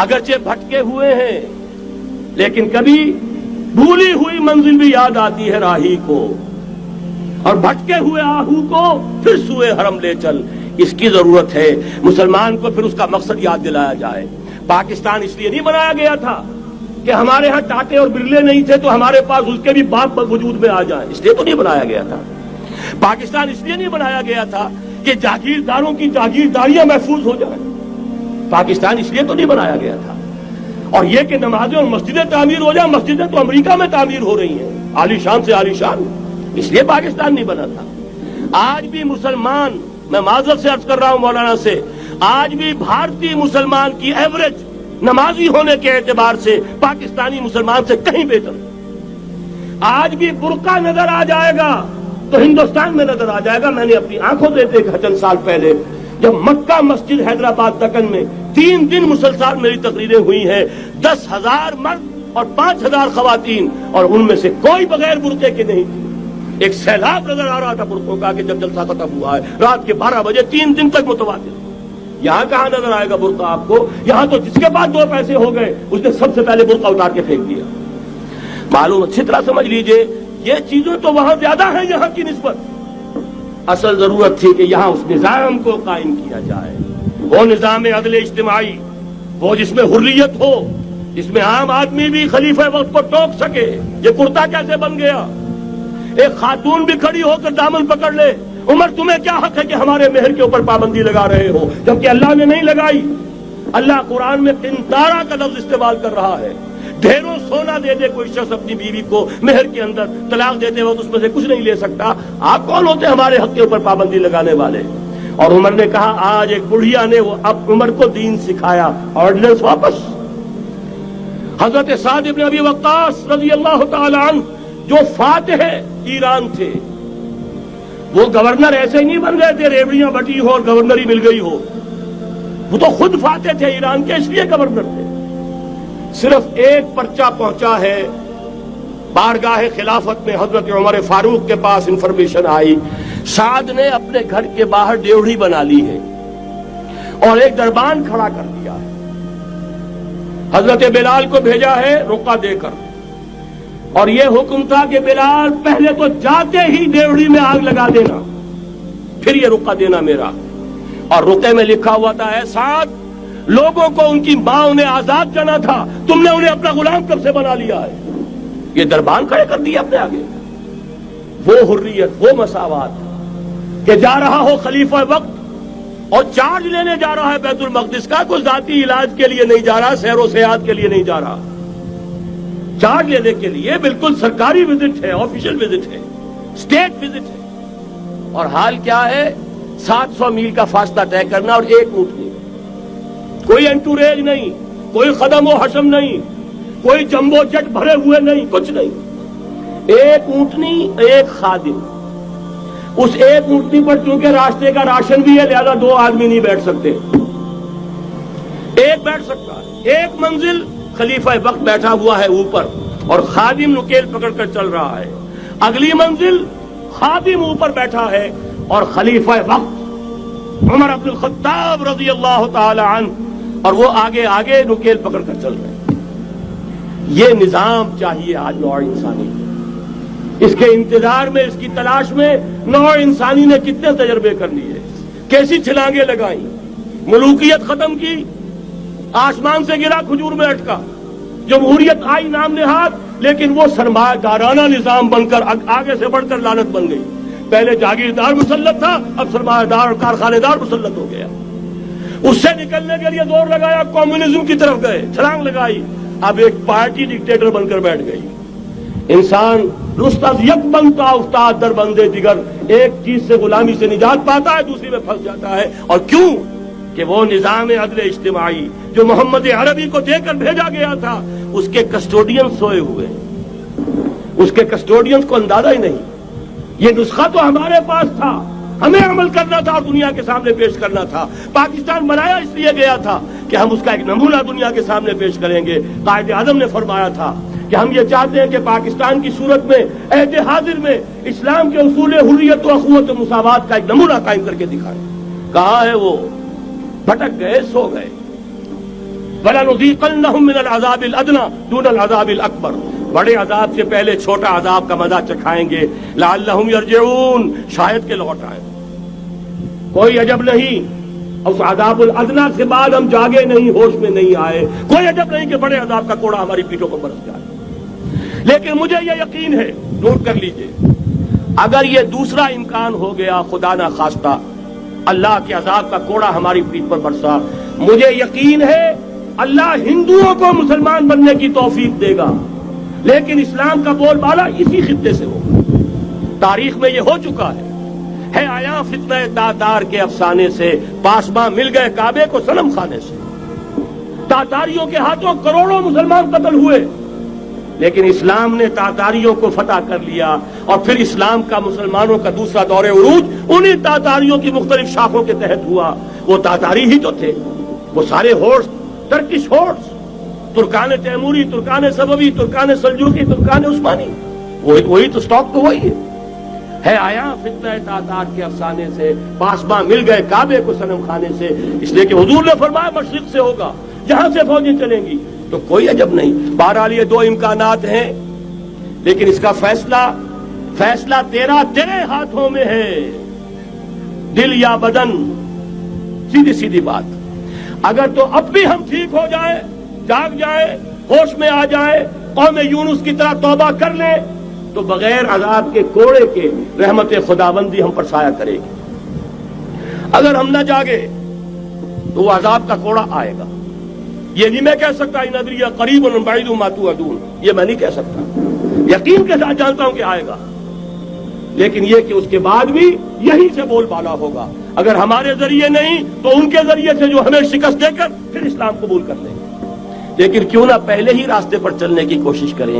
اگرچہ بھٹکے ہوئے ہیں لیکن کبھی بھولی ہوئی منزل بھی یاد آتی ہے راہی کو، اور بھٹکے ہوئے آہو کو پھر سوئے حرم لے چل۔ اس کی ضرورت ہے مسلمان کو پھر اس کا مقصد یاد دلایا جائے۔ پاکستان اس لیے نہیں بنایا گیا تھا کہ ہمارے ہاں ٹاٹے اور برلے نہیں تھے تو ہمارے پاس اس کے بھی باپ وجود میں آ جائیں، اس لیے تو نہیں بنایا گیا تھا۔ پاکستان اس لیے نہیں بنایا گیا تھا کہ جاگیرداروں کی جاگیرداریاں محفوظ ہو جائیں، پاکستان اس لیے تو نہیں بنایا گیا تھا۔ اور یہ کہ نمازیں اور مسجدیں تعمیر ہو جائیں، مسجدیں تو امریکہ میں تعمیر ہو رہی ہیں عالی شان سے عالی شان، اس لیے پاکستان نہیں بنا تھا۔ آج بھی مسلمان، میں معذرت سے عرض کر رہا ہوں مولانا سے، آج بھی بھارتی مسلمان کی ایوریج نمازی ہونے کے اعتبار سے پاکستانی مسلمان سے کہیں بہتر۔ آج بھی برقع نظر آ جائے گا تو ہندوستان میں نظر آ جائے گا۔ میں نے اپنی آنکھوں سے دیکھا چند سال پہلے جب مکہ مسجد حیدرآباد دکن میں 3 دن مسلسل میری تقریریں ہوئی ہیں، 10,000 مرد اور 5,000 خواتین، اور ان میں سے کوئی بغیر برقعے کے نہیں تھی۔ ایک سیلاب نظر آ رہا تھا برقعوں کا کہ جب جلسہ ختم ہوا ہے رات کے 12 بجے 3 دن تک متواتر۔ یہاں کہاں نظر آئے گا برقع آپ کو؟ یہاں تو جس کے پاس 2 پیسے ہو گئے اس نے سب سے پہلے برقع اتار کے پھینک دیا۔ معلوم اچھی طرح سمجھ لیجئے یہ چیزیں تو وہاں زیادہ ہیں یہاں کی نسبت۔ اصل ضرورت تھی کہ یہاں اس نظام کو قائم کیا جائے، وہ نظام عدل اجتماعی، وہ جس میں حریت ہو، جس میں عام آدمی بھی خلیفہ وقت کو ٹوک سکے۔ یہ کرتا کیسے بن گیا؟ ایک خاتون بھی کھڑی ہو کر دامن پکڑ لے، عمر تمہیں کیا حق ہے کہ ہمارے مہر کے اوپر پابندی لگا رہے ہو، جبکہ اللہ نے نہیں لگائی۔ اللہ قرآن میں قنطارہ کا لفظ استعمال کر رہا ہے۔ ڈھیروں سونا دے دے کوئی شخص اپنی بیوی کو مہر کے اندر، طلاق دیتے وقت اس میں سے کچھ نہیں لے سکتا۔ آپ کون ہوتے ہمارے حق کے اوپر پابندی لگانے والے؟ اور عمر نے کہا آج ایک بڑھیا نے وہ اب عمر کو دین سکھایا، آرڈیننس واپس۔ حضرت سعد بن ابی وقاص رضی اللہ تعالی عنہ جو فاتح ایران تھے، وہ گورنر ایسے ہی نہیں بن گئے تھے ریوڑیاں بٹی ہو اور گورنر ہی مل گئی ہو، وہ تو خود فاتح تھے ایران کے، اس لیے گورنر تھے۔ صرف ایک پرچہ پہنچا ہے بارگاہ خلافت میں، حضرت عمر فاروق کے پاس انفارمیشن آئی سعد نے اپنے گھر کے باہر ڈیوڑی بنا لی ہے اور ایک دربان کھڑا کر دیا ہے۔ حضرت بلال کو بھیجا ہے رقعہ دے کر، اور یہ حکم تھا کہ بلال پہلے تو جاتے ہی ڈیوڑی میں آگ لگا دینا، پھر یہ رقعہ دینا میرا۔ اور رقعے میں لکھا ہوا تھا اے سعد، لوگوں کو ان کی ماں نے آزاد کرنا تھا، تم نے انہیں اپنا غلام کب سے بنا لیا ہے؟ یہ دربان کھڑے کر دیا اپنے آگے۔ وہ حریت، وہ مساوات کہ جا رہا ہو خلیفہ وقت اور چارج لینے جا رہا ہے بیت المقدس کا، کوئی ذاتی علاج کے لیے نہیں جا رہا، سیر و سیاحت کے لیے نہیں جا رہا، چارج لینے کے لیے بالکل سرکاری وزٹ ہے، آفیشل وزٹ ہے، اسٹیٹ وزٹ ہے۔ اور حال کیا ہے؟ 700 میل کا فاصلہ طے کرنا اور ایک اونٹنی، کوئی انٹوریج نہیں، کوئی خدم و حشم نہیں، کوئی جمبو جٹ بھرے ہوئے نہیں، کچھ نہیں، ایک اونٹنی ایک خادم۔ اس ایک اونٹنی پر چونکہ راستے کا راشن بھی ہے لہذا 2 آدمی نہیں بیٹھ سکتے، ایک بیٹھ سکتا ہے۔ ایک منزل خلیفہ وقت بیٹھا ہوا ہے اوپر اور خادم نکیل پکڑ کر چل رہا ہے، اگلی منزل خادم اوپر بیٹھا ہے اور خلیفہ وقت عمر بن الخطاب رضی اللہ تعالی عنہ اور وہ آگے آگے نکیل پکڑ کر چل رہے ہیں۔ یہ نظام چاہیے آج نوع انسانی کو۔ اس کے انتظار میں، اس کی تلاش میں نوع انسانی نے کتنے تجربے کر لیے، کیسی چھلانگیں لگائیں، ملوکیت ختم کی، آسمان سے گرا کھجور میں اٹکا، جمہوریت آئی نام نہاد، لیکن وہ سرمایہ دارانہ نظام بن کر آگے سے بڑھ کر لعنت بن گئی۔ پہلے جاگیردار مسلط تھا، اب سرمایہ دار اور کارخانے دار مسلط ہو گیا۔ اس سے نکلنے کے لیے زور لگایا، کمیونزم کی طرف گئے، چھلانگ لگائی، اب ایک پارٹی ڈکٹیٹر بن کر بیٹھ گئی۔ انسان رست از یک بنتا افتاد در بندے دیگر، ایک چیز سے غلامی سے نجات پاتا ہے دوسری میں پھنس جاتا ہے۔ اور کیوں؟ کہ وہ نظام عدل اجتماعی جو محمد عربی کو دے کر بھیجا گیا تھا، اس کے کسٹوڈین سوئے ہوئے، اس کے کسٹوڈین کو اندازہ ہی نہیں۔ یہ نسخہ تو ہمارے پاس تھا، ہمیں عمل کرنا تھا اور دنیا کے سامنے پیش کرنا تھا۔ پاکستان بنایا اس لیے گیا تھا کہ ہم اس کا ایک نمونہ دنیا کے سامنے پیش کریں گے۔ قائد اعظم نے فرمایا تھا کہ ہم یہ چاہتے ہیں کہ پاکستان کی صورت میں عہد حاضر میں اسلام کے اصول حریت و اخوت و مساوات کا ایک نمونہ قائم کر کے دکھائیں۔ کہاں ہے وہ؟ بھٹک گئے، سو گئے۔ وَلَنُذِيقَنَّهُم مِّنَ الْعَذَابِ الْأَدْنَىٰ دُونَ الْعَذَابِ الْأَكْبَرِ، بڑے عذاب سے پہلے چھوٹا عذاب کا مزہ چکھائیں گے. لَعَلَّهُمْ يَرْجِعُونَ، شاید کہ لوٹ آئیں. کوئی عجب نہیں اس عذاب الادنیٰ کے بعد ہم جاگے نہیں، ہوش میں نہیں آئے. کوئی عجب نہیں کہ بڑے عذاب کا کوڑا ہماری پیٹھوں پر برس جائے. لیکن مجھے یہ یقین ہے، نوٹ کر لیجئے، اگر یہ دوسرا امکان ہو گیا، خدا نہ خواستہ اللہ کے عذاب کا کوڑا ہماری پیٹھ پر برسا، مجھے یقین ہے اللہ ہندوؤں کو مسلمان بننے کی توفیق دے گا. لیکن اسلام کا بول بالا اسی خطے سے ہوگا. تاریخ میں یہ ہو چکا ہے آیا فتنہ تاتار کے افسانے سے، پاسباں مل گئے کعبے کو صنم خانے سے. تاتاریوں کے ہاتھوں کروڑوں مسلمان قتل ہوئے، لیکن اسلام نے تاتاریوں کو فتح کر لیا، اور پھر اسلام کا مسلمانوں کا دوسرا دور عروج انہی تاتاریوں کی مختلف شاخوں کے تحت ہوا. وہ تاتاری ہی تو تھے، وہ سارے ہورس، ٹرکش ہورس، ترکان تیموری، ترکان صفوی، ترکان سلجوقی، ترکان عثمانی، وہی تو سٹاک تو وہی ہے آیا فتنہ تاتار کے افسانے سے، پاسباں مل گئے کعبے کو صنم خانے سے. اس لیے کہ حضور نے فرمایا مشرق سے ہوگا، جہاں سے فوجیں چلیں گی. تو کوئی عجب نہیں. بہرحال یہ دو امکانات ہیں، لیکن اس کا فیصلہ تیرے ہاتھوں میں ہے، دل یا بدن. سیدھی بات. اگر تو اب بھی ہم ٹھیک ہو جائیں، جاگ جائیں، ہوش میں آ جائیں، قوم یونس کی طرح توبہ کر لیں، تو بغیر عذاب کے کوڑے کے رحمت خداوندی ہم پر سایہ کرے گی. اگر ہم نہ جاگے تو وہ عذاب کا کوڑا آئے گا. یہ نہیں میں کہہ سکتا ان ادری قریب بعید ما توعدون، یہ میں نہیں کہہ سکتا، یقین کے ساتھ جانتا ہوں کہ آئے گا. لیکن یہ کہ اس کے بعد بھی یہی سے بول بالا ہوگا. اگر ہمارے ذریعے نہیں تو ان کے ذریعے سے جو ہمیں شکست دے کر پھر اسلام قبول کر لیں گے. لیکن کیوں نہ پہلے ہی راستے پر چلنے کی کوشش کریں.